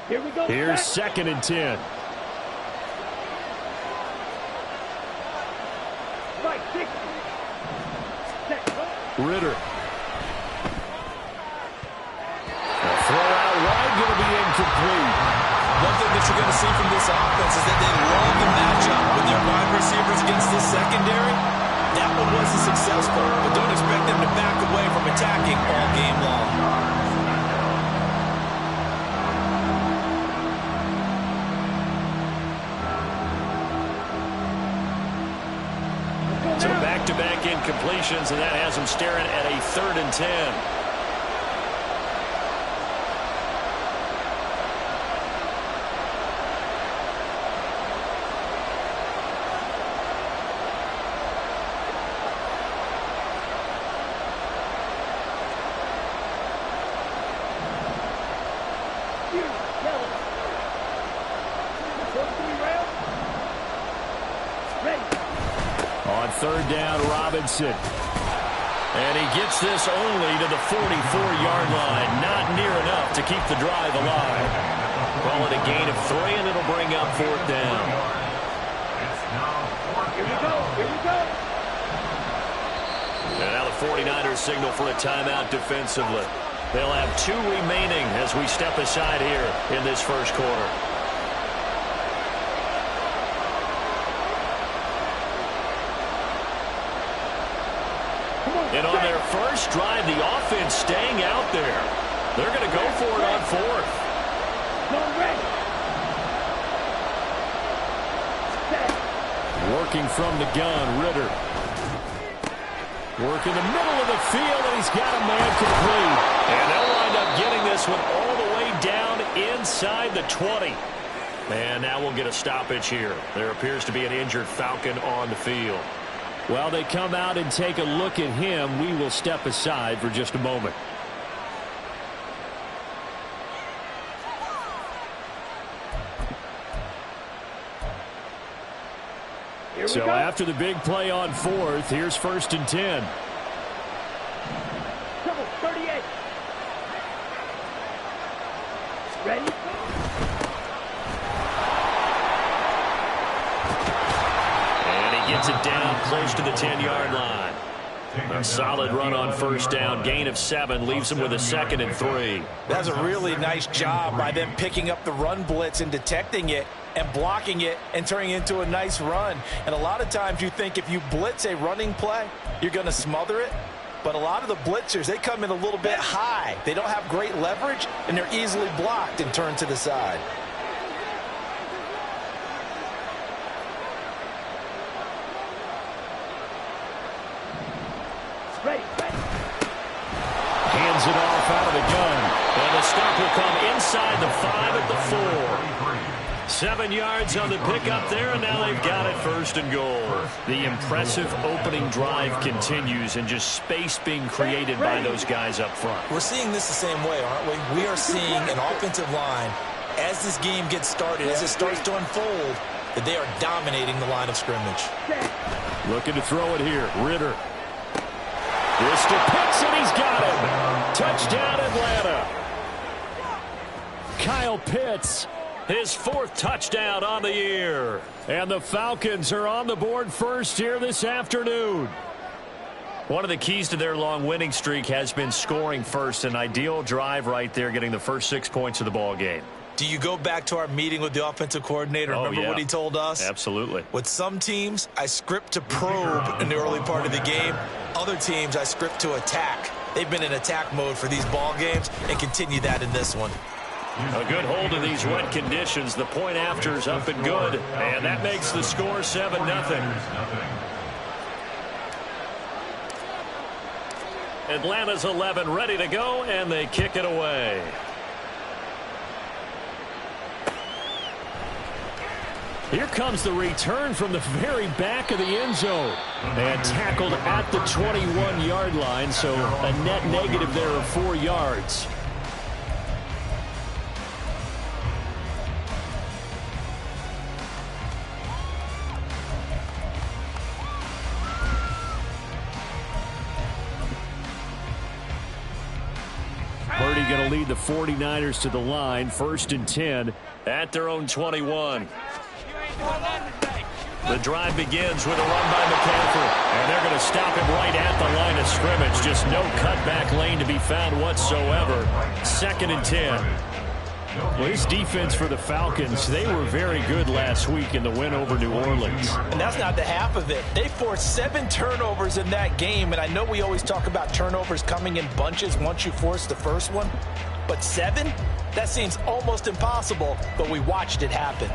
Here we go. Here's 2nd and 10. Ritter. A throw out wide, going to be incomplete. One thing that you're going to see from this offense is that they love the matchup with their wide receivers against this secondary. That one wasn't successful, but don't expect them to back away from attacking all game long. So back-to-back incompletions, and that has them staring at a 3rd and 10. On 3rd down, Robinson. And he gets this only to the 44-yard line. Not near enough to keep the drive alive. Call it a gain of 3, and it'll bring up 4th down. Here we go. Here we go. And now the 49ers signal for a timeout defensively. They'll have 2 remaining as we step aside here in this first quarter. And on their first drive, the offense staying out there. They're going to go for it on 4th. Working from the gun, Ritter. Working the middle of the field, and he's got a man complete. And they'll wind up getting this one all the way down inside the 20. And now we'll get a stoppage here. There appears to be an injured Falcon on the field. While they come out and take a look at him, we will step aside for just a moment. So after the big play on 4th, here's 1st and 10. Double 38. Ready? Gets it down close to the 10-yard line. A solid run on 1st down. Gain of 7 leaves them with a 2nd and 3. That's a really nice job by them picking up the run blitz and detecting it and blocking it and turning it into a nice run. And a lot of times you think if you blitz a running play, you're going to smother it. But a lot of the blitzers, they come in a little bit high. They don't have great leverage, and they're easily blocked and turned to the side. Hands it off out of the gun. And the stop will come inside the 5 at the 4. 7 yards on the pickup there, and now they've got it 1st and goal. The impressive opening drive continues, and just space being created by those guys up front. We're seeing this the same way, aren't we? We are seeing an offensive line, as this game gets started, as it starts to unfold, that they are dominating the line of scrimmage. Looking to throw it here. Ritter. This to Pitts, and he's got him. Touchdown, Atlanta. Kyle Pitts, his 4th touchdown on the year. And the Falcons are on the board first here this afternoon. One of the keys to their long winning streak has been scoring first. An ideal drive right there, getting the first 6 points of the ball game. Do you go back to our meeting with the offensive coordinator? Remember what he told us? Absolutely. With some teams, I script to probe in the early part of the game. Other teams, I script to attack. They've been in attack mode for these ball games and continue that in this one. A good hold of these wet conditions. The point after is up and good. And that makes the score 7-0. Atlanta's 11 ready to go, and they kick it away. Here comes the return from the very back of the end zone. And tackled at the 21-yard line, so a net negative there of 4 yards. Purdy going to lead the 49ers to the line, 1st and 10 at their own 21. The drive begins with a run by McCaffrey, and they're going to stop him right at the line of scrimmage. Just no cutback lane to be found whatsoever. 2nd and 10. Well, this defense for the Falcons, they were very good last week in the win over New Orleans. And that's not the half of it. They forced 7 turnovers in that game, and I know we always talk about turnovers coming in bunches once you force the first one, but 7? That seems almost impossible, but we watched it happen.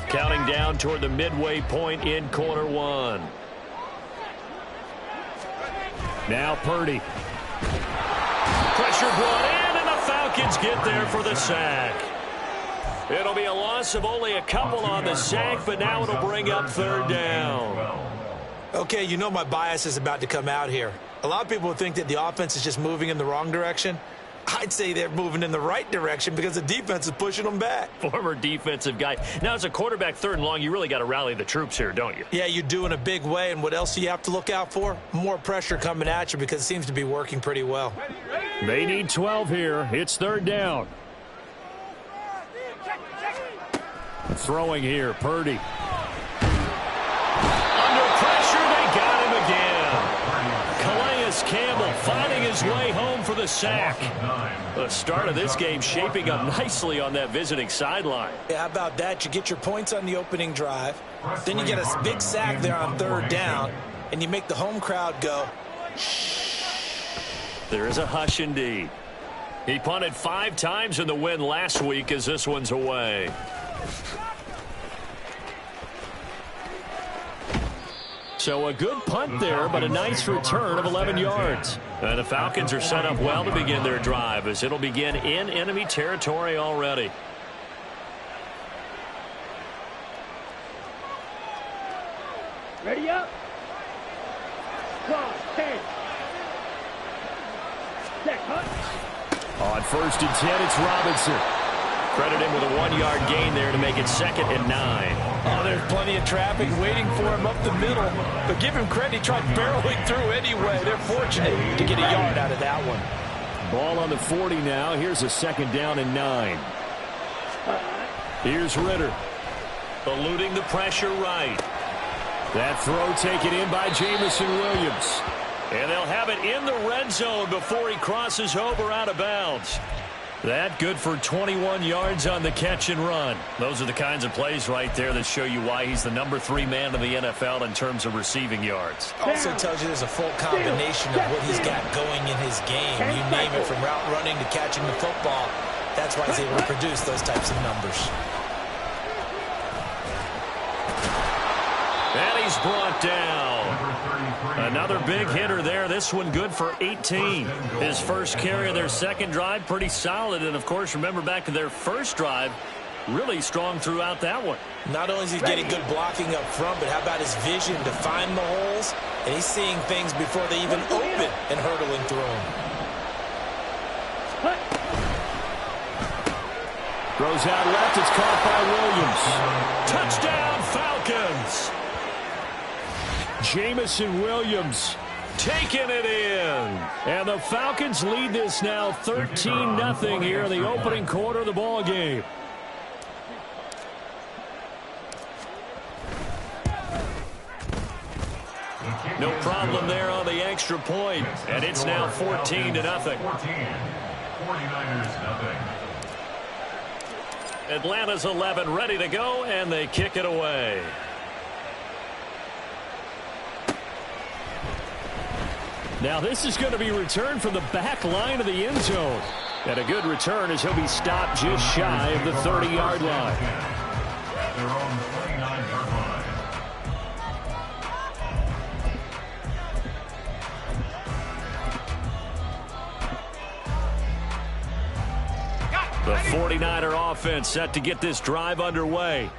Counting down toward the midway point in quarter 1. Now Purdy. Pressure brought in, and the Falcons get there for the sack. It'll be a loss of only a couple on the sack, but now it'll bring up 3rd down. Okay, you know my bias is about to come out here. A lot of people think that the offense is just moving in the wrong direction. I'd say they're moving in the right direction because the defense is pushing them back. Former defensive guy. Now, as a quarterback 3rd and long, you really got to rally the troops here, don't you? Yeah, you do in a big way. And what else do you have to look out for? More pressure coming at you because it seems to be working pretty well. They need 12 here. It's 3rd down. Throwing here, Purdy. Under pressure, they got him again. Calais Campbell finding his way home for the sack. The start of this game shaping up nicely on that visiting sideline. Yeah, how about that? You get your points on the opening drive. Then you get a big sack there on 3rd down, and you make the home crowd go, shh. There is a hush indeed. He punted 5 times in the win last week as this one's away. So a good punt there, but a nice return of 11 yards. And the Falcons are set up well to begin their drive as it'll begin in enemy territory already. Ready up. Clock, 10. Set, cut. On 1st and 10, it's Robinson. Credit him with a 1-yard gain there to make it 2nd and 9. Oh, there's plenty of traffic waiting for him up the middle. But give him credit, he tried barreling through anyway. They're fortunate to get a yard out of that one. Ball on the 40 now. Here's a 2nd down and 9. Here's Ritter. Eluding the pressure right. That throw taken in by Jamison Williams. And they'll have it in the red zone before he crosses over out of bounds. That good for 21 yards on the catch and run. Those are the kinds of plays right there that show you why he's the number 3 man in the NFL in terms of receiving yards. Also tells you there's a full combination of what he's got going in his game. You name it, from route running to catching the football. That's why he's able to produce those types of numbers. And he's brought down. Another big hitter there. This one good for 18. His first carry of their second drive, pretty solid. And, of course, remember back to their first drive, really strong throughout that one. Not only is he getting good blocking up front, but how about his vision to find the holes? And he's seeing things before they even open and hurdling through them. Throws out left. It's caught by Williams. Touchdown, Falcons. Jamison Williams taking it in. And the Falcons lead this now 13-0 here in the opening quarter of the ball game. No problem there on the extra point, and it's now 14-0. 49ers nothing. Atlanta's 11 ready to go, and they kick it away. Now this is going to be returned from the back line of the end zone. And a good return as he'll be stopped just shy of the 30-yard line. At their own 29-yard line. The 49er offense set to get this drive underway.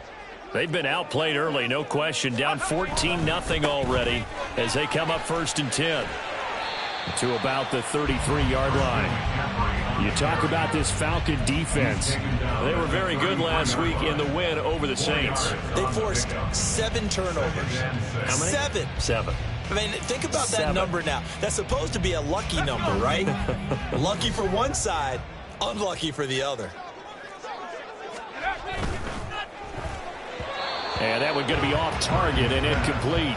They've been outplayed early, no question. Down 14-0 already as they come up 1st and 10 to about the 33-yard line. You talk about this Falcon defense. They were very good last week in the win over the Saints. They forced 7 turnovers. How many? 7. I mean, think about that number now. That's supposed to be a lucky number, right? Lucky for one side, unlucky for the other. And that one going to be off target and incomplete.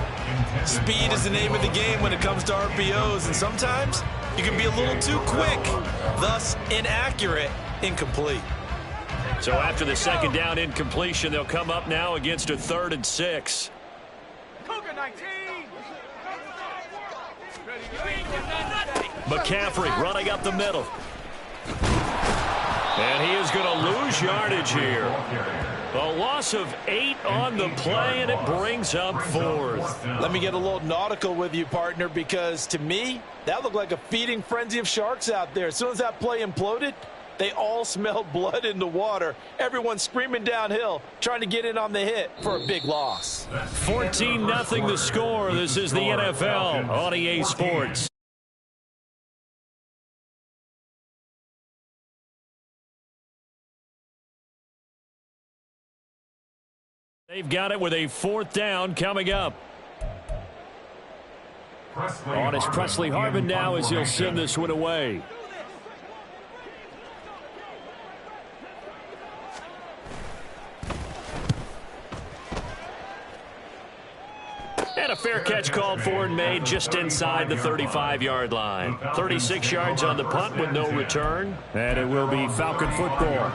Speed is the name of the game when it comes to RPOs, and sometimes you can be a little too quick, thus inaccurate, incomplete. So after the second down incompletion, they'll come up now against a 3rd and 6. McCaffrey running up the middle. And he is going to lose yardage here. A loss of 8 on the play, and it brings up 4th. Let me get a little nautical with you, partner, because to me, that looked like a feeding frenzy of sharks out there. As soon as that play imploded, they all smelled blood in the water. Everyone screaming downhill, trying to get in on the hit for a big loss. 14-0 the score. This is the NFL on EA Sports. They've got it with a 4th down coming up. On is Presley Harvin now as he'll send this one away. And a fair catch called for and made just inside the 35-yard line. 36 yards on the punt with no return. And it will be Falcon football.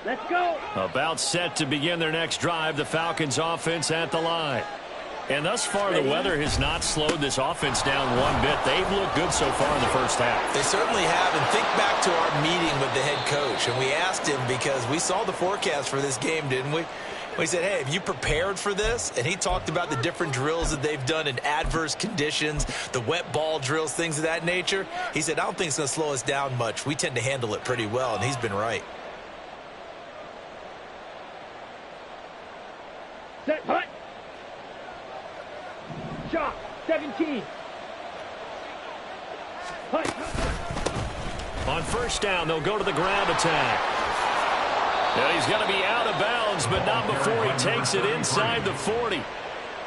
Let's go. About set to begin their next drive, the Falcons offense at the line. And thus far, the weather has not slowed this offense down one bit. They've looked good so far in the first half. They certainly have. And think back to our meeting with the head coach. And we asked him because we saw the forecast for this game, didn't we? We said, hey, have you prepared for this? And he talked about the different drills that they've done in adverse conditions, the wet ball drills, things of that nature. He said, I don't think it's going to slow us down much. We tend to handle it pretty well, and he's been right. Set, hut. Shot, 17. Hut. On first down, they'll go to the ground attack. And he's going to be out of bounds, but not before he takes it inside the 40.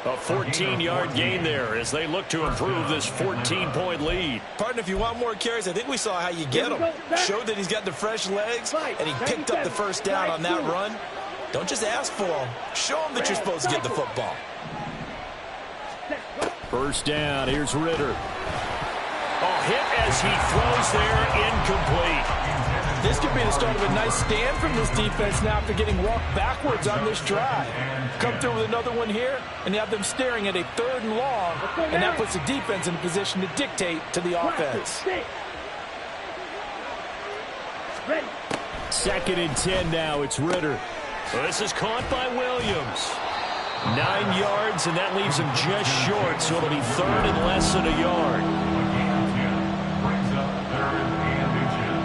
A 14-yard gain there as they look to improve this 14-point lead. Partner, if you want more carries, I think we saw how you get him. Showed that he's got the fresh legs, and he picked up the first down on that run. Don't just ask for him. Show him that you're supposed to get the football. First down, here's Ritter. Oh, hit as he throws there, incomplete. This could be the start of a nice stand from this defense now after getting walked backwards on this drive. Come through with another one here, and you have them staring at a 3rd and long, and that puts the defense in a position to dictate to the offense. 2nd and 10 now, it's Ritter. Well, this is caught by Williams. 9 yards, and that leaves him just short, so it'll be 3rd and less than a yard. Brings up 3rd and inches.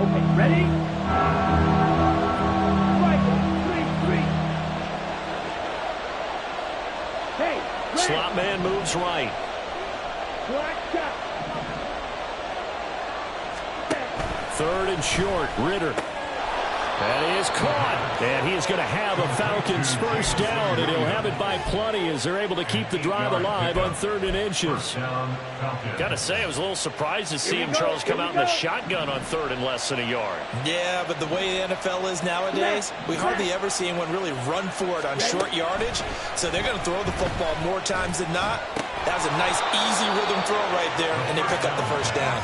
Okay, ready? Hey, Slot man moves right. black shot. 3rd and short, Ritter. And he is caught. And he is going to have a Falcons first down, and he'll have it by plenty as they're able to keep the drive alive on 3rd and inches. Got to say, I was a little surprised to see him, Charles, come out in the shotgun on 3rd and less than a yard. Yeah, but the way the NFL is nowadays, we hardly ever see anyone really run for it on short yardage. So they're going to throw the football more times than not. That was a nice, easy rhythm throw right there, and they pick up the first down.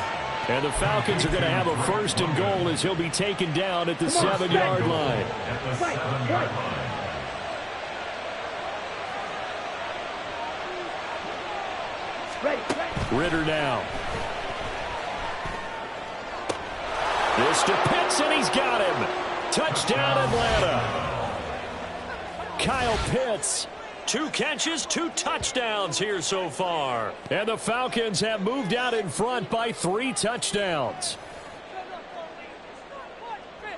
And the Falcons are going to have a 1st and goal as he'll be taken down at the 7-yard line. Ritter now. This to Pitts, and he's got him. Touchdown, Atlanta. Kyle Pitts. 2 catches, 2 touchdowns here so far. And the Falcons have moved out in front by 3 touchdowns.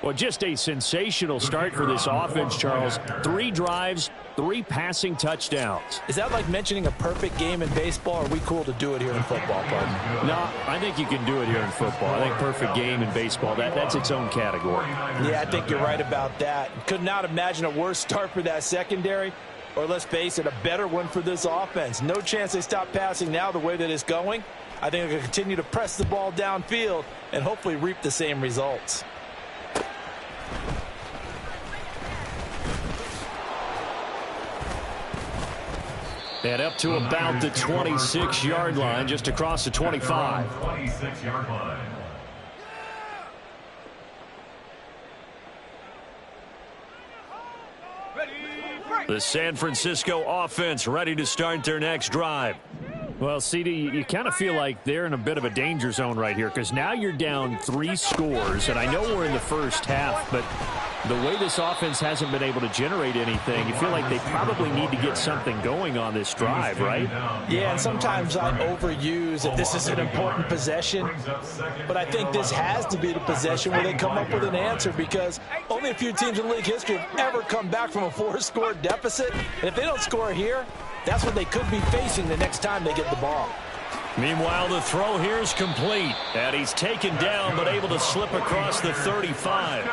Well, just a sensational start for this offense, Charles. 3 drives, 3 passing touchdowns. Is that like mentioning a perfect game in baseball, or are we cool to do it here in football, partner? No, I think you can do it here in football. I think perfect game in baseball, that's its own category. Yeah, I think you're right about that. Could not imagine a worse start for that secondary, or let's face it, a better one for this offense. No chance they stop passing now the way that it's going. I think they're going to continue to press the ball downfield and hopefully reap the same results. And up to about the 26-yard line, just across the 25. 26-yard line. The San Francisco offense ready to start their next drive. Well, CD, you kind of feel like they're in a bit of a danger zone right here because now you're down 3 scores, and I know we're in the first half, but the way this offense hasn't been able to generate anything, you feel like they probably need to get something going on this drive, right? Yeah, and sometimes I overuse that this is an important possession, but I think this has to be the possession where they come up with an answer because only a few teams in league history have ever come back from a 4-score deficit, and if they don't score here, that's what they could be facing the next time they get the ball. Meanwhile, the throw here is complete, and he's taken down but able to slip across the 35.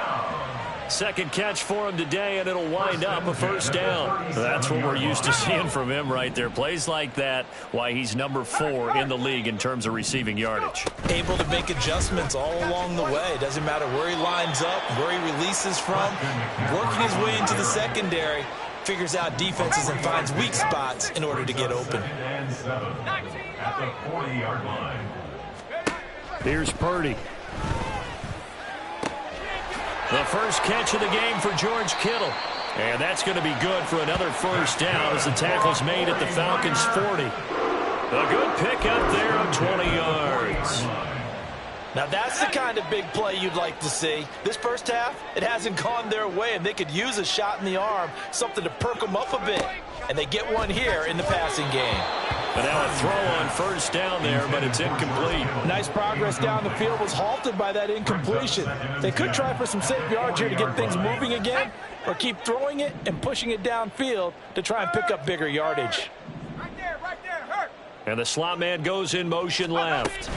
Second catch for him today, and it'll wind up a first down. That's what we're used to seeing from him right there. Plays like that, why he's number 4 in the league in terms of receiving yardage. Able to make adjustments all along the way. Doesn't matter where he lines up, where he releases from. Working his way into the secondary, figures out defenses and finds weak spots in order to get open. At the 40-yard line. Here's Purdy. The first catch of the game for George Kittle. And that's going to be good for another first down as the tackle's made at the Falcons' 40. A good pickup there of 20 yards. Now that's the kind of big play you'd like to see. This first half, it hasn't gone their way, and they could use a shot in the arm, something to perk them up a bit. And they get one here in the passing game. But now a throw on first down there, but it's incomplete. Nice progress down the field was halted by that incompletion. They could try for some safe yards here to get things moving again, or keep throwing it and pushing it downfield to try and pick up bigger yardage. And the slot man goes in motion left.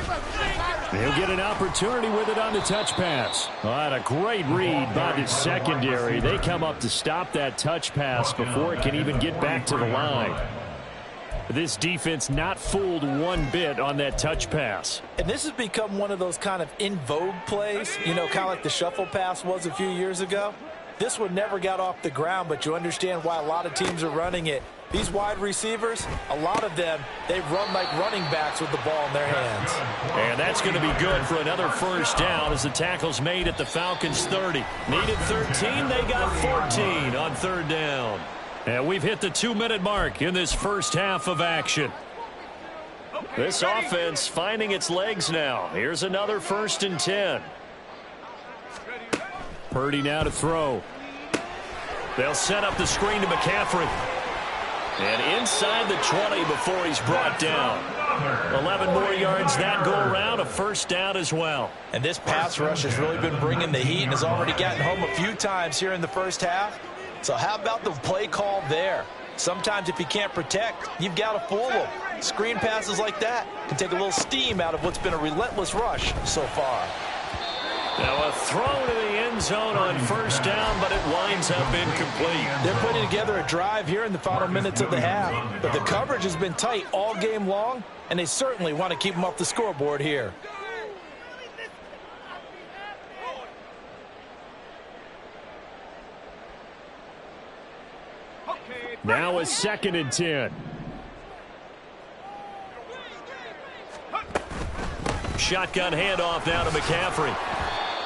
He'll get an opportunity with it on the touch pass. What a great read by the secondary. They come up to stop that touch pass before it can even get back to the line. This defense not fooled one bit on that touch pass. And this has become one of those kind of in vogue plays, you know, kind of like the shuffle pass was a few years ago. This one never got off the ground, but you understand why a lot of teams are running it. These wide receivers, a lot of them, they run like running backs with the ball in their hands. And that's going to be good for another first down as the tackle's made at the Falcons' 30. Needed 13, they got 14 on third down. And we've hit the 2-minute mark in this first half of action. This offense finding its legs now. Here's another 1st and 10. Purdy now to throw. They'll set up the screen to McCaffrey. And inside the 20 before he's brought down. 11 more yards that go around, a first down as well. And this pass rush has really been bringing the heat and has already gotten home a few times here in the first half. So how about the play call there? Sometimes if you can't protect, you've got to fool them. Screen passes like that can take a little steam out of what's been a relentless rush so far. Now a throw to the end zone on first down, but it winds up incomplete. They're putting together a drive here in the final minutes of the half, but the coverage has been tight all game long, and they certainly want to keep them off the scoreboard here. Now a 2nd and 10. Shotgun handoff now to McCaffrey.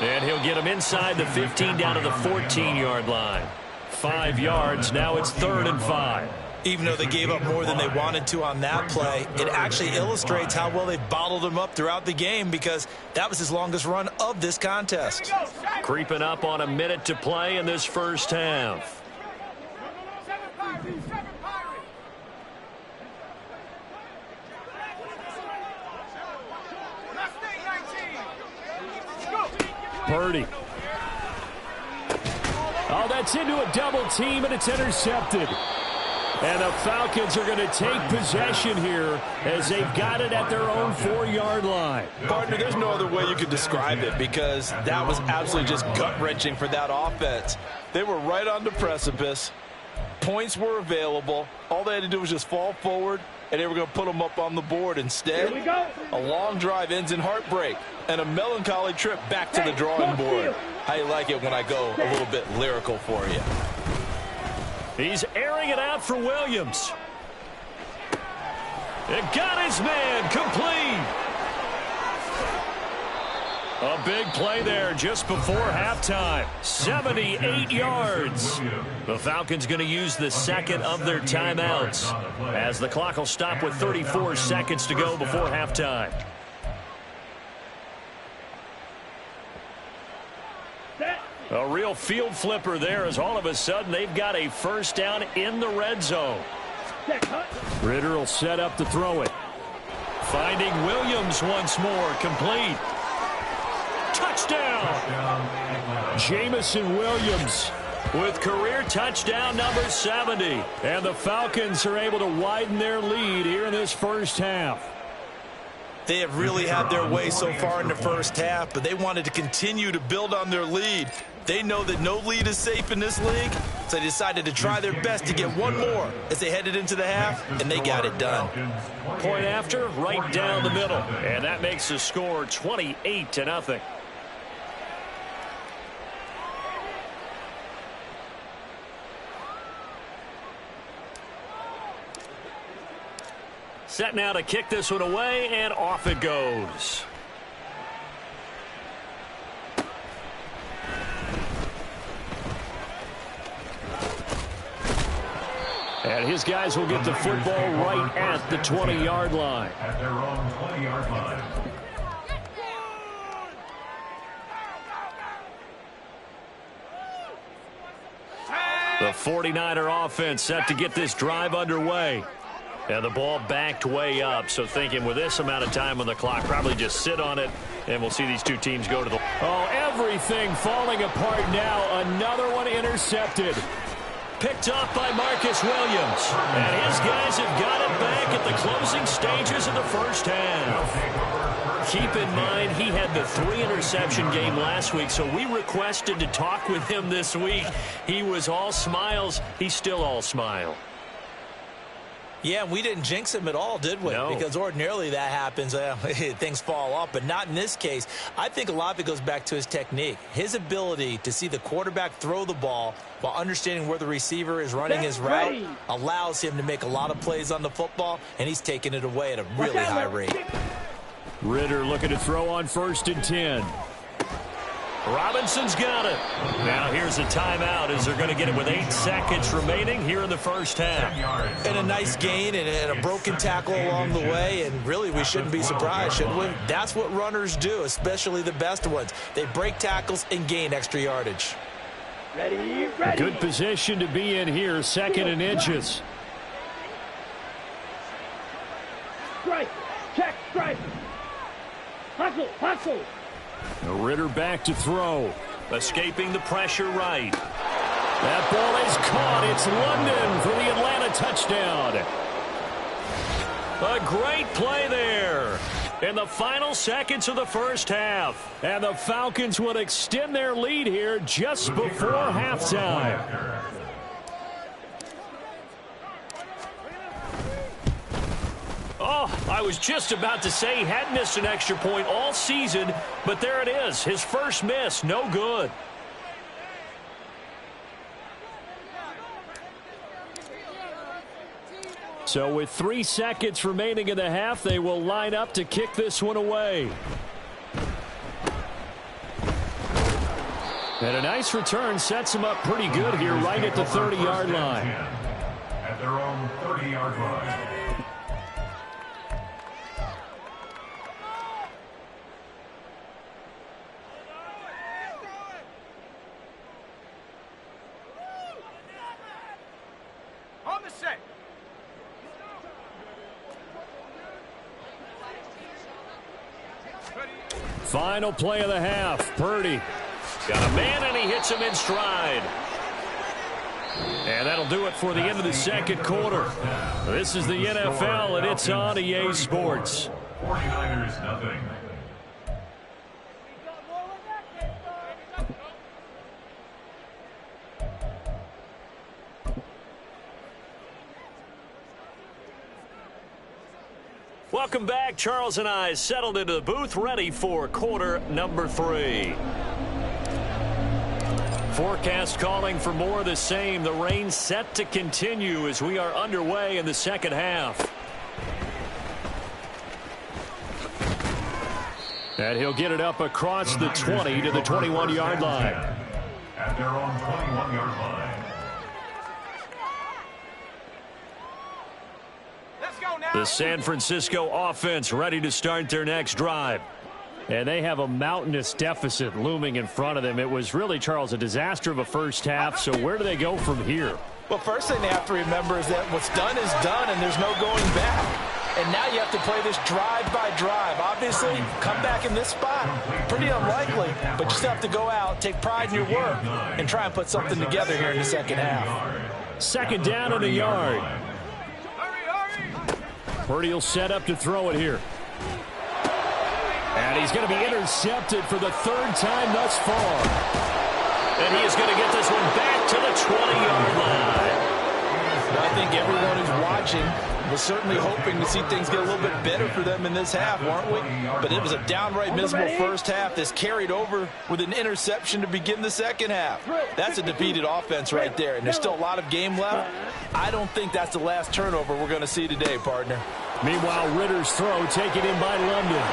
And he'll get him inside the 15 down to the 14-yard line. 5 yards, now it's 3rd and 5. Even though they gave up more than they wanted to on that play, it actually illustrates how well they've bottled him up throughout the game because that was his longest run of this contest. Creeping up on a minute to play in this first half. Purdy. Oh, that's into a double team, and it's intercepted. And the Falcons are going to take possession here as they've got it at their own 4-yard line. Partner, there's no other way you could describe it because that was absolutely just gut-wrenching for that offense. They were right on the precipice. Points were available. All they had to do was just fall forward, and they were going to put them up on the board. Instead, Here we go. a long drive ends in heartbreak and a melancholy trip back to the drawing board. How you like it when I go a little bit lyrical for you? He's airing it out for Williams. It got his man complete. A big play there just before halftime. 78 yards. The Falcons going to use the second of their timeouts as the clock will stop with 34 seconds to go before halftime. A real field flipper there as all of a sudden they've got a first down in the red zone. Ridder will set up to throw it. Finding Williams once more, complete. Touchdown! Jamison Williams with career touchdown number 70. And the Falcons are able to widen their lead here in this first half. They have really had their way so far in the first half, but they wanted to continue to build on their lead. They know that no lead is safe in this league, so they decided to try their best to get one more as they headed into the half, and they got it done. Point after, right down the middle. And that makes the score 28-0. Set now to kick this one away, and off it goes. And his guys will get the football right at the 20-yard line. At their own 20-yard line. The 49er offense set to get this drive underway. And the ball backed way up, so thinking with this amount of time on the clock, probably just sit on it, and we'll see these two teams go to the... Oh, everything falling apart now. Another one intercepted. Picked off by Marcus Williams. And his guys have got it back at the closing stages of the first half. Keep in mind, he had the 3-interception game last week, so we requested to talk with him this week. He was all smiles. He's still all smile. Yeah, we didn't jinx him at all, did we? No. Because ordinarily that happens. Things fall off, but not in this case. I think a lot of it goes back to his technique. His ability to see the quarterback throw the ball while understanding where the receiver is running his route allows him to make a lot of plays on the football, and he's taking it away at a really high rate. Ridder looking to throw on 1st and 10. Robinson's got it. Now here's a timeout as they're going to get it with 8 seconds remaining here in the first half. And a nice gain and a broken tackle along the way, and really we shouldn't be surprised, should we? That's what runners do, especially the best ones. They break tackles and gain extra yardage. Ready, ready. Good position to be in here, 2nd and inches. Strike, check, strike. Hustle, hustle. Ridder back to throw. Escaping the pressure right. That ball is caught. It's London for the Atlanta touchdown. A great play there in the final seconds of the first half. And the Falcons would extend their lead here just before halftime. Oh, I was just about to say he hadn't missed an extra point all season, but there it is. His first miss, no good. So with 3 seconds remaining in the half, they will line up to kick this one away. And a nice return sets them up pretty good here right at the 30-yard line. At their own 30-yard line. On the set. Final play of the half. Purdy got a man, and he hits him in stride. And that'll do it for the end of the second quarter. This is the NFL, and it's on EA Sports. 49ers nothing. Welcome back. Charles and I settled into the booth, ready for quarter number 3. Forecast calling for more of the same. The rain set to continue as we are underway in the second half. And he'll get it up across the 20 to the 21-yard line. At their own 21-yard line. The San Francisco offense ready to start their next drive. And they have a mountainous deficit looming in front of them. It was really, Charles, a disaster of a first half. So where do they go from here? Well, first thing they have to remember is that what's done is done, and there's no going back. And now you have to play this drive by drive. Obviously, come back in this spot, pretty unlikely, but you still have to go out, take pride in your work, and try and put something together here in the second half. Second down and a yard. Purdy will set up to throw it here. And he's going to be intercepted for the third time thus far. And he is going to get this one back to the 20-yard line. I think everyone who's watching was certainly hoping to see things get a little bit better for them in this half, weren't we? But it was a downright miserable first half that's carried over with an interception to begin the second half. That's a defeated offense right there, and there's still a lot of game left. I don't think that's the last turnover we're going to see today, partner. Meanwhile, Ritter's throw taken in by London.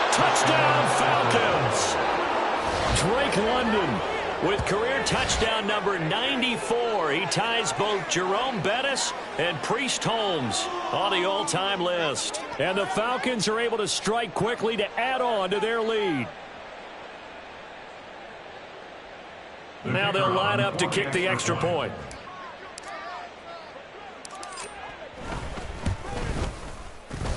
Touchdown, Falcons! Drake London with career touchdown number 94. He ties both Jerome Bettis and Priest Holmes on the all-time list. And the Falcons are able to strike quickly to add on to their lead. Now they'll line up to kick the extra point.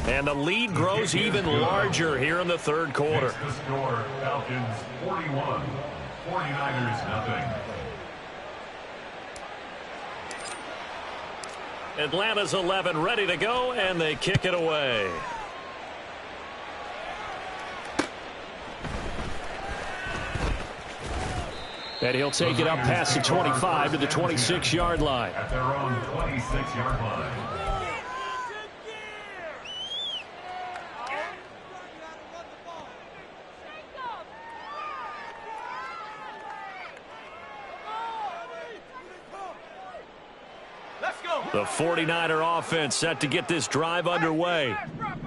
And the lead grows even larger here in the third quarter. It's the score, Falcons 41, 49ers nothing. Atlanta's 11 ready to go, and they kick it away. And he'll take it up past the 25 to the 26-yard line. At their own 26-yard line. The 49er offense set to get this drive underway.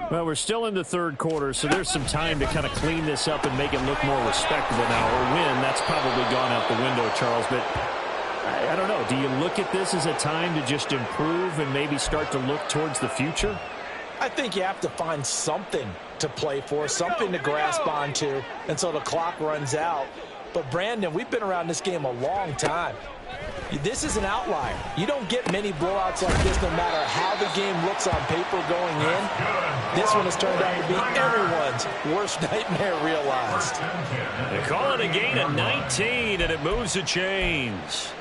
Well, we're still in the third quarter, so there's some time to kind of clean this up and make it look more respectable now. Or win, that's probably gone out the window, Charles. But I don't know. Do you look at this as a time to just improve and maybe start to look towards the future? I think you have to find something to play for, something to grasp onto until the clock runs out. But, Brandon, we've been around this game a long time. This is an outlier. You don't get many blowouts like this no matter how the game looks on paper going in. This one has turned out to be everyone's worst nightmare realized. They call it a gain of 19, and it moves the chains.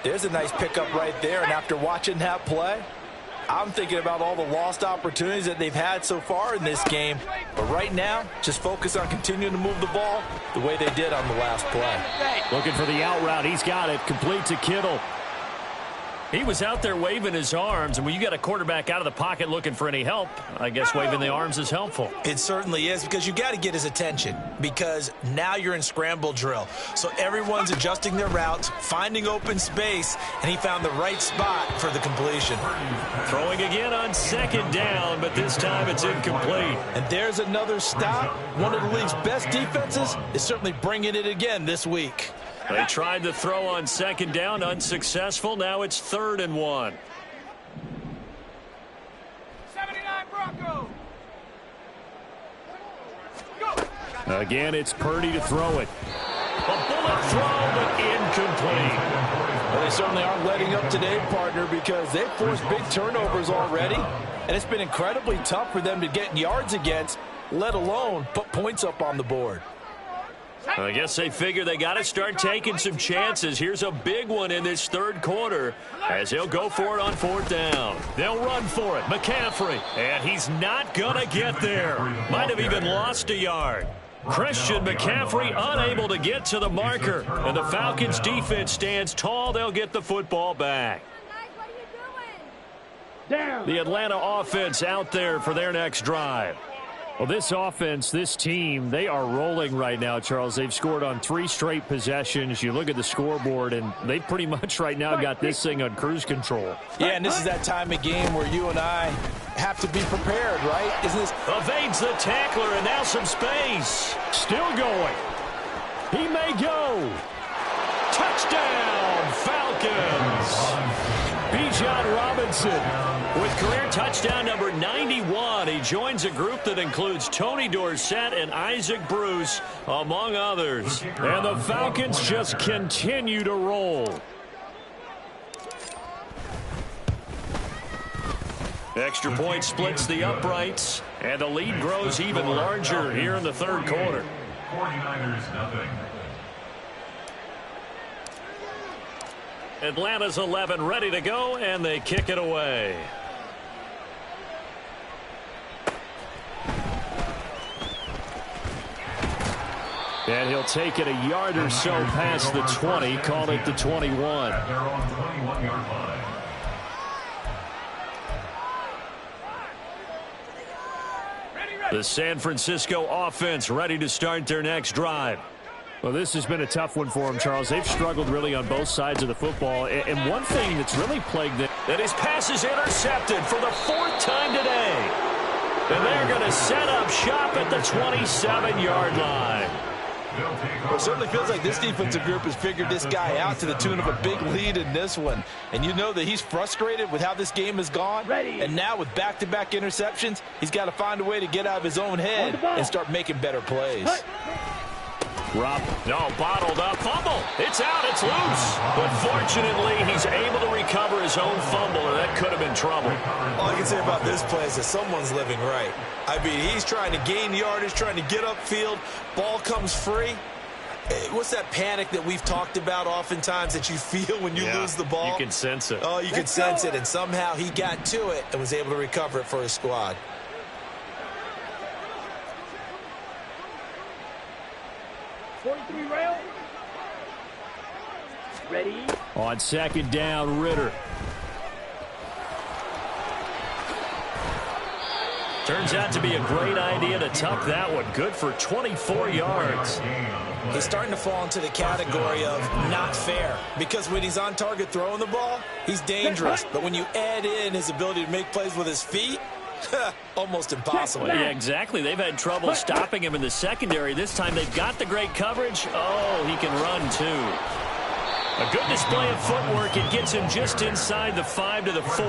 There's a nice pickup right there, and after watching that play, I'm thinking about all the lost opportunities that they've had so far in this game. But right now, just focus on continuing to move the ball the way they did on the last play. Looking for the out route. He's got it. Complete to Kittle. He was out there waving his arms, and when you got a quarterback out of the pocket looking for any help, I guess waving the arms is helpful. It certainly is, because you got to get his attention, because now you're in scramble drill. So everyone's adjusting their routes, finding open space, and he found the right spot for the completion. Throwing again on second down, but this time it's incomplete. And there's another stop. One of the league's best defenses is certainly bringing it again this week. They tried to throw on second down, unsuccessful. Now it's 3rd and 1. 79 Broncos. Go. Again, it's Purdy to throw it. A bullet throw, but incomplete. Well, they certainly aren't letting up today, partner, because they've forced big turnovers already, and it's been incredibly tough for them to get yards against, let alone put points up on the board. I guess they figure they got to start taking some chances. Here's a big one in this third quarter as they'll go for it on fourth down. They'll run for it. McCaffrey, and he's not going to get there. Might have even lost a yard. Christian McCaffrey unable to get to the marker. And the Falcons defense stands tall. They'll get the football back. The Atlanta offense out there for their next drive. Well, this offense, this team, they are rolling right now, Charles. They've scored on 3 straight possessions. You look at the scoreboard, and they pretty much right now got this thing on cruise control. Yeah, and this is that time of game where you and I have to be prepared, right? Isn't this? Evades the tackler, and now some space. Still going. He may go. Touchdown, Falcons. Bijan Robinson with career touchdown number 91. He joins a group that includes Tony Dorsett and Isaac Bruce, among others. And the Falcons just continue to roll. Extra point splits the uprights, and the lead grows even larger here in the third quarter. 49ers nothing. Atlanta's 11 ready to go, and they kick it away. And he'll take it a yard or so past the 20, call it the 21. At their own 21-yard line. The San Francisco offense ready to start their next drive. Well, this has been a tough one for them, Charles. They've struggled really on both sides of the football. And one thing that's really plagued them, that his pass is intercepted for the 4th time today. And they're going to set up shop at the 27-yard line. Well, it certainly feels like this defensive group has figured this guy out to the tune of a big lead in this one. And you know that he's frustrated with how this game has gone. And now with back-to-back interceptions, he's got to find a way to get out of his own head and start making better plays. Rob, no, bottled up, fumble. It's out, it's loose. But fortunately, he's able to recover his own fumble, and that could have been trouble. All I can say about this play is that someone's living right. I mean, he's trying to gain yardage, trying to get upfield. Ball comes free. What's that panic that we've talked about oftentimes that you feel when you lose the ball? You can sense it. Oh, you can sense it, and somehow he got to it and was able to recover it for his squad. Rail. Ready? On second down, Ritter. Turns out to be a great idea to tuck that one. Good for 24 yards. He's starting to fall into the category of not fair, because when he's on target throwing the ball, he's dangerous. But when you add in his ability to make plays with his feet, almost impossible. Yeah, exactly. They've had trouble stopping him in the secondary. This time they've got the great coverage. Oh, he can run too. A good display of footwork. It gets him just inside the 5 to the 4.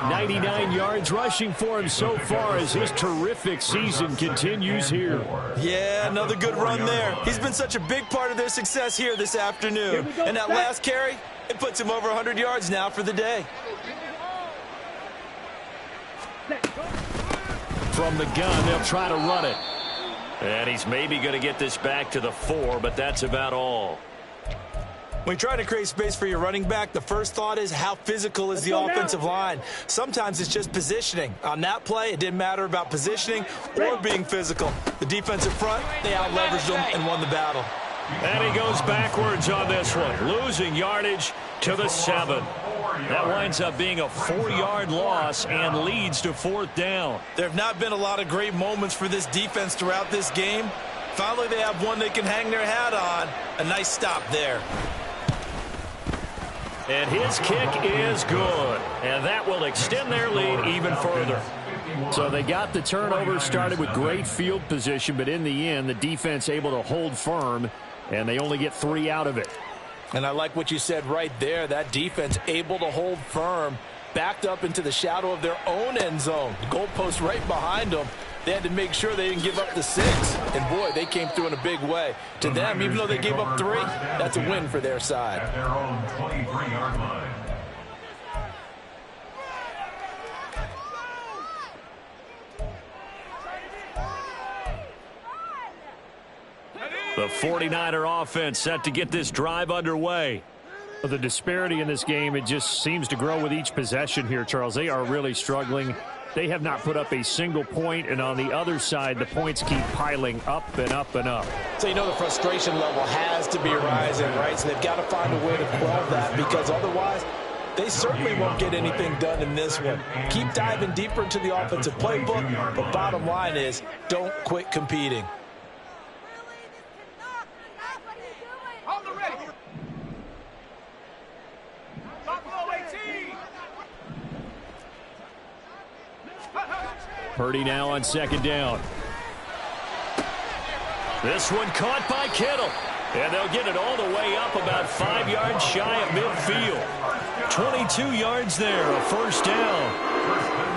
99 yards rushing for him so far as his terrific season continues here. Yeah, another good run there. He's been such a big part of their success here this afternoon. And that last carry, it puts him over 100 yards now for the day. From the gun, they'll try to run it. And he's maybe going to get this back to the 4, but that's about all. When you try to create space for your running back, the first thought is how physical is the offensive line. Sometimes it's just positioning. On that play, it didn't matter about positioning or being physical. The defensive front, they out-leveraged them and won the battle. And he goes backwards on this one, losing yardage to the 7. That winds up being a 4-yard loss and leads to 4th down. There have not been a lot of great moments for this defense throughout this game. Finally, they have one they can hang their hat on. A nice stop there. And his kick is good. And that will extend their lead even further. So they got the turnover, started with great field position, but in the end, the defense able to hold firm, and they only get 3 out of it. And I like what you said right there. That defense able to hold firm, backed up into the shadow of their own end zone. The goalpost right behind them. They had to make sure they didn't give up the 6. And, boy, they came through in a big way. To them, even though they gave up 3, that's a win for their side. At their own 23-yard line. The 49er offense set to get this drive underway. The disparity in this game, it just seems to grow with each possession here, Charles. They are really struggling. They have not put up a single point, and on the other side, the points keep piling up and up and up. So you know the frustration level has to be rising, right? So they've got to find a way to quell that, because otherwise they certainly won't get anything done in this one. Keep diving deeper into the offensive playbook, but bottom line is don't quit competing. Hold the ready. Top below 18. Purdy now on second down. This one caught by Kittle. And they'll get it all the way up about 5 yards shy of midfield. 22 yards there, a first down.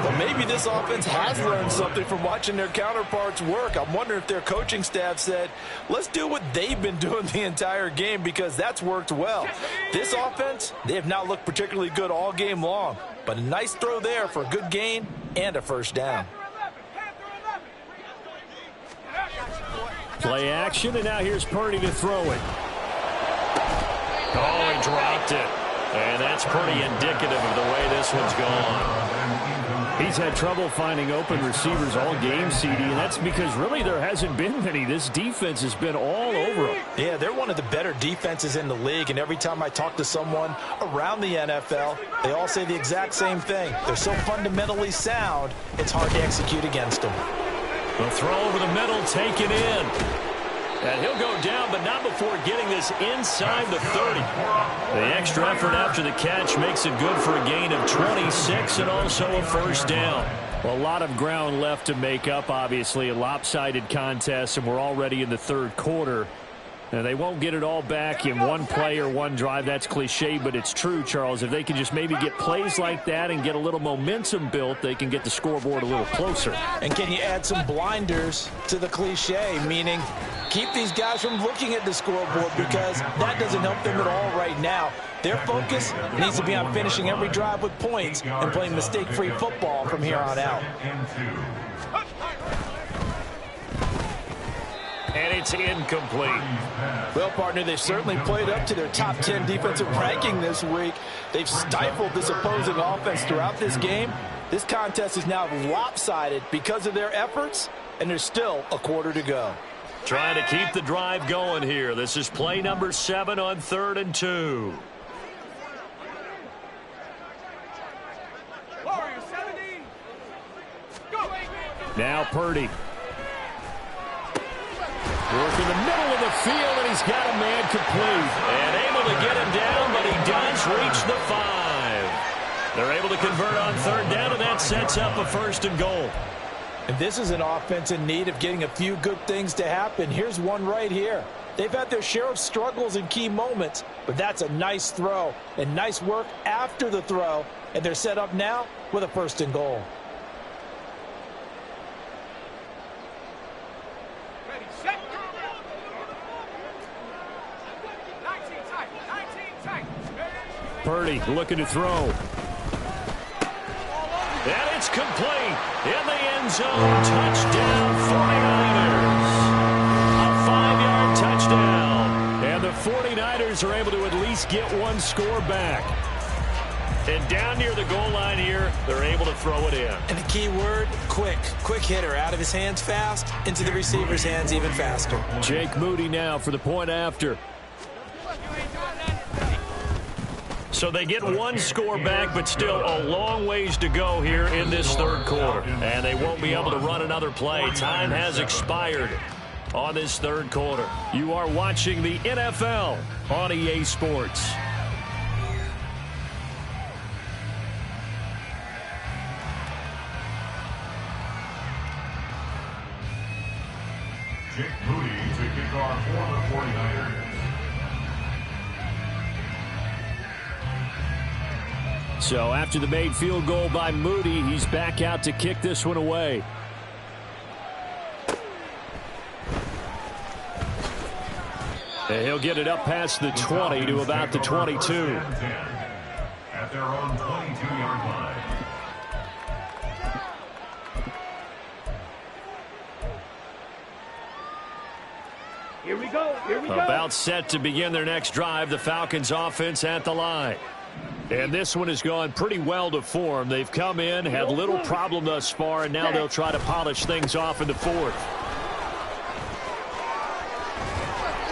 Well, maybe this offense has learned something from watching their counterparts work. I'm wondering if their coaching staff said, let's do what they've been doing the entire game, because that's worked well. This offense, they have not looked particularly good all game long, but a nice throw there for a good gain and a first down. Play action, and now here's Purdy to throw it. Oh, he dropped it. And that's pretty indicative of the way this one's gone. He's had trouble finding open receivers all game, CD, and that's because really there hasn't been many. This defense has been all over them. Yeah, they're one of the better defenses in the league, and every time I talk to someone around the NFL, they all say the exact same thing. They're so fundamentally sound, it's hard to execute against them. The throw over the middle, taken in. And he'll go down, but not before getting this inside the 30. The extra effort after the catch makes it good for a gain of 26 and also a first down. Well, a lot of ground left to make up, obviously. A lopsided contest, and we're already in the third quarter. Now, they won't get it all back in one play or one drive. That's cliche, but it's true, Charles. If they can just maybe get plays like that and get a little momentum built, they can get the scoreboard a little closer. And can you add some blinders to the cliche, meaning keep these guys from looking at the scoreboard, because that doesn't help them at all right now. Their focus needs to be on finishing every drive with points and playing mistake-free football from here on out. And it's incomplete. Well, partner, they've certainly played up to their top 10 defensive ranking this week. They've stifled this opposing offense throughout this game. This contest is now lopsided because of their efforts, and there's still a quarter to go. Trying to keep the drive going here. This is play number 7 on 3rd and 2. Warriors 70. Go. Now Purdy. Working the middle of the field, and he's got a man complete. And able to get him down, but he does reach the 5. They're able to convert on 3rd down, and that sets up a 1st and goal. And this is an offense in need of getting a few good things to happen. Here's one right here. They've had their share of struggles in key moments, but that's a nice throw and nice work after the throw, and they're set up now with a 1st and goal. Ready, set. 19 tight. 19 tight. Purdy looking to throw. And it's complete. In the end zone, touchdown 49ers. A 5-yard touchdown. And the 49ers are able to at least get one score back. And down near the goal line here, they're able to throw it in. And the key word, quick. Quick hitter. Out of his hands fast, into the receiver's hands even faster. Jake Moody now for the point after. So they get one score back, but still a long ways to go here in this 3rd quarter. And they won't be able to run another play. Time has expired on this 3rd quarter. You are watching the NFL on EA Sports. Jake Moody to kick off for the 49ers. So after the made field goal by Moody, he's back out to kick this one away. And he'll get it up past the 20 to about the 22. At their own 22-yard line. Here we go. Here we go. About set to begin their next drive, the Falcons offense at the line. And this one has gone pretty well to form. They've come in, had little problem thus far, and now they'll try to polish things off in the fourth.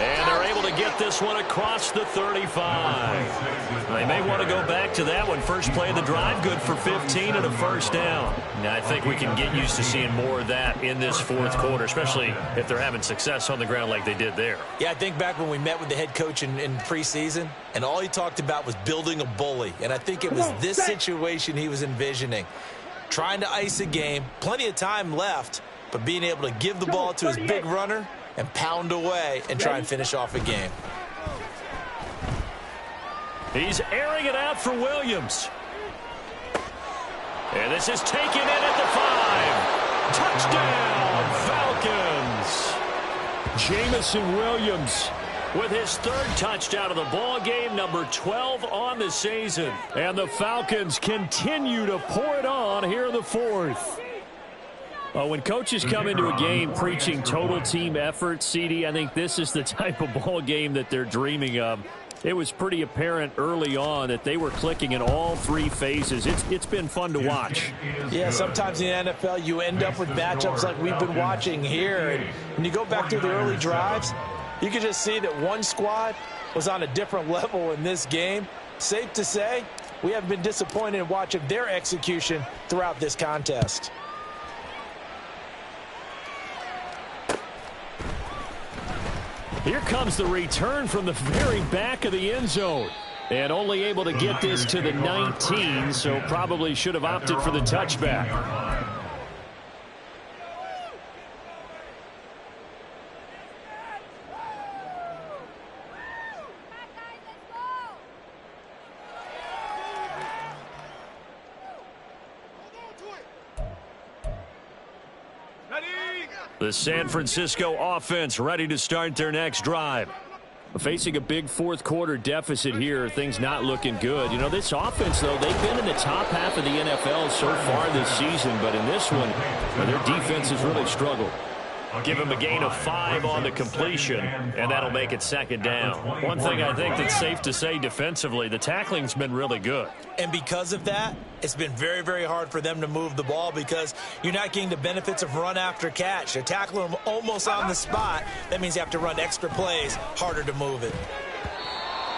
And they're able to get this one across the 35. They may want to go back to that one. First play of the drive, good for 15 and a first down. Now, I think we can get used to seeing more of that in this fourth quarter, especially if they're having success on the ground like they did there. Yeah, I think back when we met with the head coach in preseason, and all he talked about was building a bully. And I think it was this situation he was envisioning. Trying to ice a game, plenty of time left, but being able to give the ball to his big runner and pound away and try and finish off a game. He's airing it out for Williams. And this is taken in at the 5. Touchdown, Falcons. Jamison Williams with his third touchdown of the ball game, number 12 on the season. And the Falcons continue to pour it on here in the fourth. When coaches come into a game preaching total team effort, CD, I think this is the type of ball game that they're dreaming of. It was pretty apparent early on that they were clicking in all three phases. It's been fun to watch. Yeah, sometimes in the NFL you end up with matchups like we've been watching here. And when you go back to the early drives, you can just see that one squad was on a different level in this game. Safe to say, we have been disappointed in watching their execution throughout this contest. Here comes the return from the very back of the end zone. And only able to get this to the 19, so probably should have opted for the touchback. The San Francisco offense ready to start their next drive. Facing a big fourth quarter deficit here, things not looking good. You know, this offense, though, they've been in the top half of the NFL so far this season, but in this one, their defense has really struggled. Give him a gain of 5 on the completion, and that'll make it second down. One thing I think that's safe to say defensively, the tackling's been really good. And because of that, it's been very, very hard for them to move the ball because you're not getting the benefits of run after catch. They're tackling them almost on the spot. That means you have to run extra plays, harder to move it.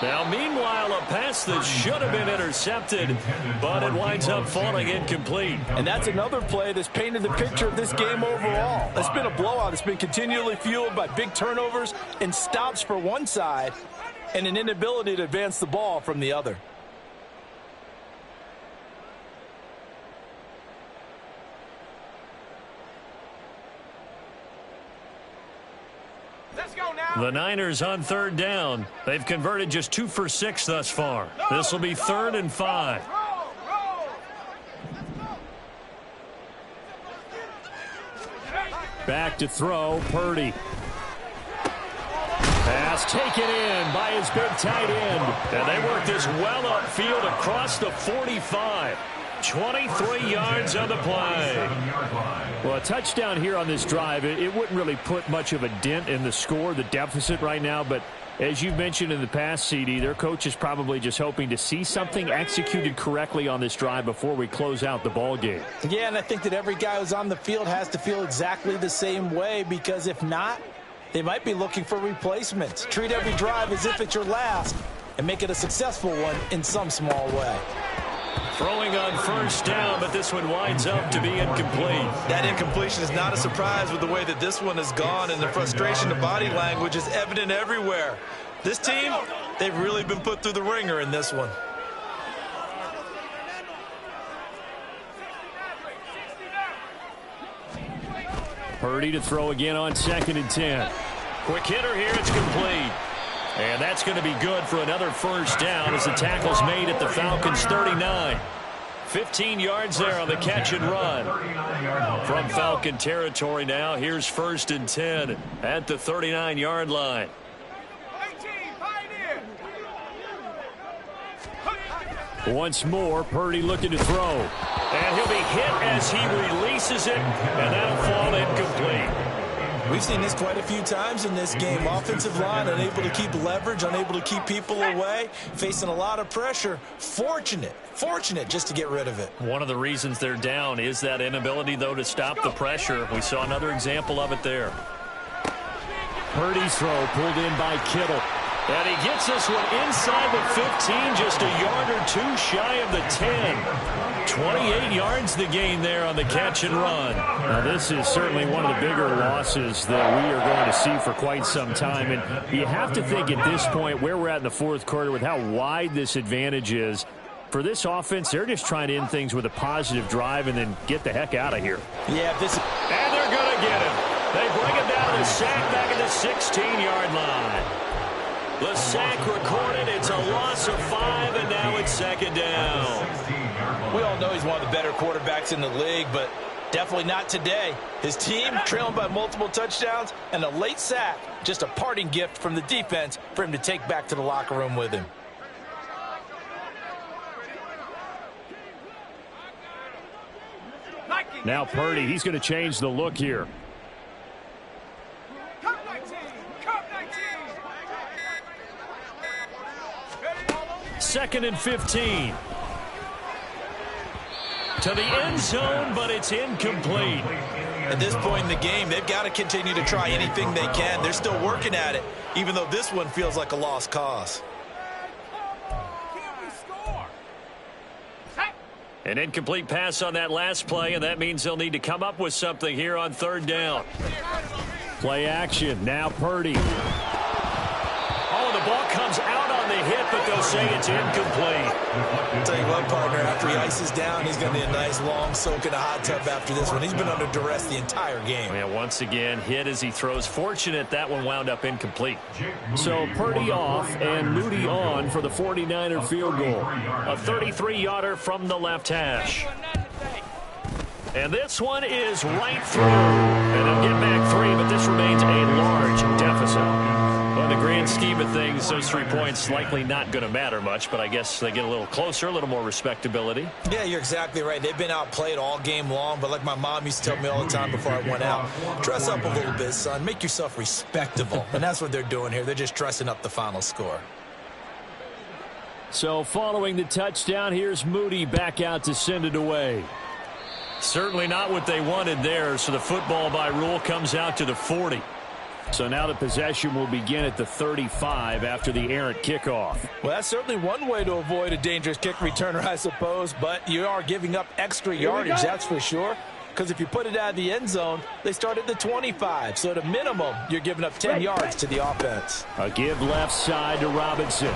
Now, meanwhile, a pass that should have been intercepted, but it winds up falling incomplete. And that's another play that's painted the picture of this game overall. It's been a blowout. It's been continually fueled by big turnovers and stops for one side and an inability to advance the ball from the other. The Niners on third down. They've converted just 2 for 6 thus far. This will be 3rd and 5. Back to throw, Purdy. Pass taken in by his big tight end. And they work this well upfield across the 45. 23 yards on the play. Well, a touchdown here on this drive, it wouldn't really put much of a dent in the score, the deficit right now, but as you've mentioned in the past, CD, their coach is probably just hoping to see something executed correctly on this drive before we close out the ball game. Yeah, and I think that every guy who's on the field has to feel exactly the same way, because if not, they might be looking for replacements. Treat every drive as if it's your last and make it a successful one in some small way. Throwing on first down, but this one winds up to be incomplete. That incompletion is not a surprise with the way that this one has gone, and the frustration of body language is evident everywhere. This team, they've really been put through the ringer in this one. Purdy to throw again on 2nd and 10. Quick hitter here, it's complete. And that's going to be good for another first down as the tackle's made at the Falcons' 39. 15 yards there on the catch and run. From Falcon territory now, here's 1st and 10 at the 39-yard line. Once more, Purdy looking to throw. And he'll be hit as he releases it, and that'll fall incomplete. We've seen this quite a few times in this game. Offensive line unable to keep leverage, unable to keep people away, facing a lot of pressure. Fortunate just to get rid of it. One of the reasons they're down is that inability, though, to stop the pressure. We saw another example of it there. Purdy's throw pulled in by Kittle. And he gets this one inside the 15, just a yard or two shy of the 10. 28 yards the gain there on the catch and run. Now, this is certainly one of the bigger losses that we are going to see for quite some time. And you have to think at this point where we're at in the fourth quarter with how wide this advantage is. For this offense, they're just trying to end things with a positive drive and then get the heck out of here. Yeah, and they're going to get him. They bring him down to the sack back at the 16-yard line. The sack recorded. It's a loss of 5, and now it's second down. We all know he's one of the better quarterbacks in the league, but definitely not today. His team trailing by multiple touchdowns and a late sack, just a parting gift from the defense for him to take back to the locker room with him. Now Purdy, he's going to change the look here. Come 19. Come 19. Second and 15. To the end zone, but it's incomplete. At this point in the game, they've got to continue to try anything they can. They're still working at it, even though this one feels like a lost cause. Can we score? Set. An incomplete pass on that last play, and that means they'll need to come up with something here on third down. Play action. Now Purdy. Oh, the ball comes out on the hit, but they'll say it's incomplete. I'll tell you what, partner, after he ices down, he's going to need a nice long soak in a hot tub after this one. He's been under duress the entire game. Yeah, once again, hit as he throws. Fortunate that one wound up incomplete. So Purdy off and Moody on for the 49er field goal. A 33-yarder from the left hash. And this one is right through. And they'll get back 3, but this remains a large deficit. Well, in the grand scheme of things, those 3 points likely not going to matter much, but I guess they get a little closer, a little more respectability. Yeah, you're exactly right. They've been outplayed all game long, but like my mom used to tell me all the time before I went out, dress up a little bit, son. Make yourself respectable. And that's what they're doing here. They're just dressing up the final score. So following the touchdown, here's Moody back out to send it away. Certainly not what they wanted there, so the football by rule comes out to the 40. So now the possession will begin at the 35 after the errant kickoff. Well, that's certainly one way to avoid a dangerous kick returner, I suppose, but you are giving up extra yardage, that's for sure. Because if you put it out of the end zone, they start at the 25. So at a minimum, you're giving up 10 yards to the offense. A give left side to Robinson.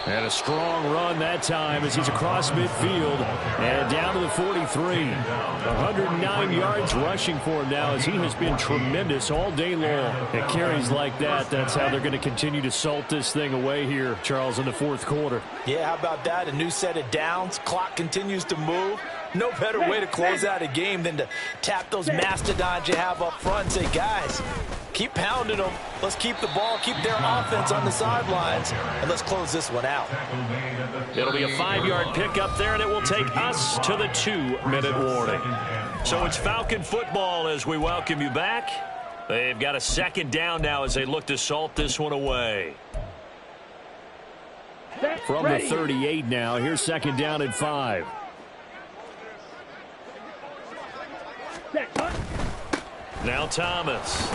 And a strong run that time as he's across midfield and down to the 43. 109 yards rushing for him now as he has been tremendous all day long. At carries like that, that's how they're going to continue to salt this thing away here, Charles, in the fourth quarter. Yeah, how about that? A new set of downs. Clock continues to move. No better way to close out a game than to tap those mastodons you have up front and say, guys, keep pounding them. Let's keep the ball, keep their offense on the sidelines, and let's close this one out. It'll be a 5-yard pickup there, and it will take us to the 2-minute warning. So it's Falcon football as we welcome you back. They've got a second down now as they look to salt this one away. From the 38 now, here's second down and 5. Now Thomas.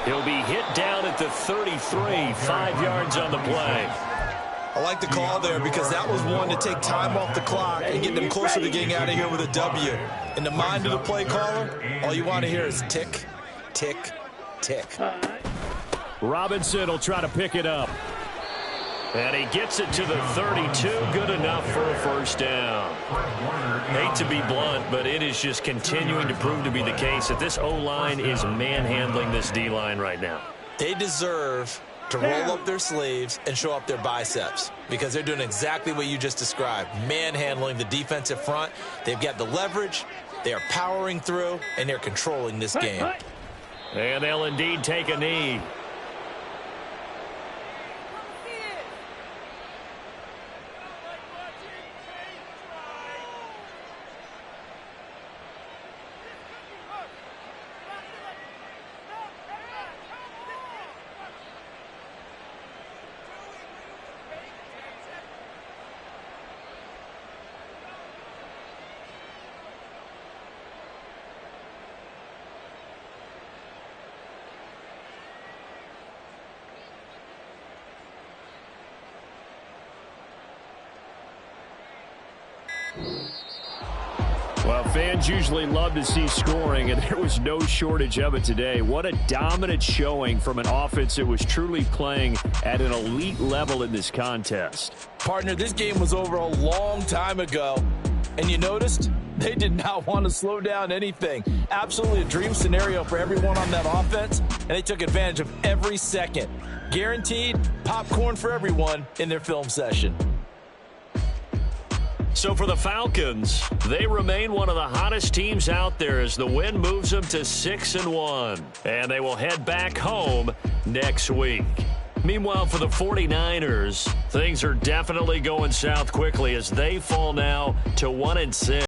He'll be hit down at the 33, 5 yards on the play. I like the call there because that was one to take time off the clock and get them closer to getting out of here with a W. In the mind of the play caller, all you want to hear is tick, tick, tick. Robinson will try to pick it up. And he gets it to the 32. Good enough for a first down. Hate to be blunt, but it is just continuing to prove to be the case that this O-line is manhandling this D-line right now. They deserve to roll up their sleeves and show up their biceps because they're doing exactly what you just described, manhandling the defensive front. They've got the leverage, they are powering through, and they're controlling this game. And they'll indeed take a knee. Fans usually love to see scoring, and there was no shortage of it today. What a dominant showing from an offense that was truly playing at an elite level in this contest. Partner, this game was over a long time ago, and you noticed they did not want to slow down anything. Absolutely a dream scenario for everyone on that offense, and they took advantage of every second. Guaranteed popcorn for everyone in their film session. So for the Falcons, they remain one of the hottest teams out there as the win moves them to 6-1. And they will head back home next week. Meanwhile, for the 49ers, things are definitely going south quickly as they fall now to 1-6.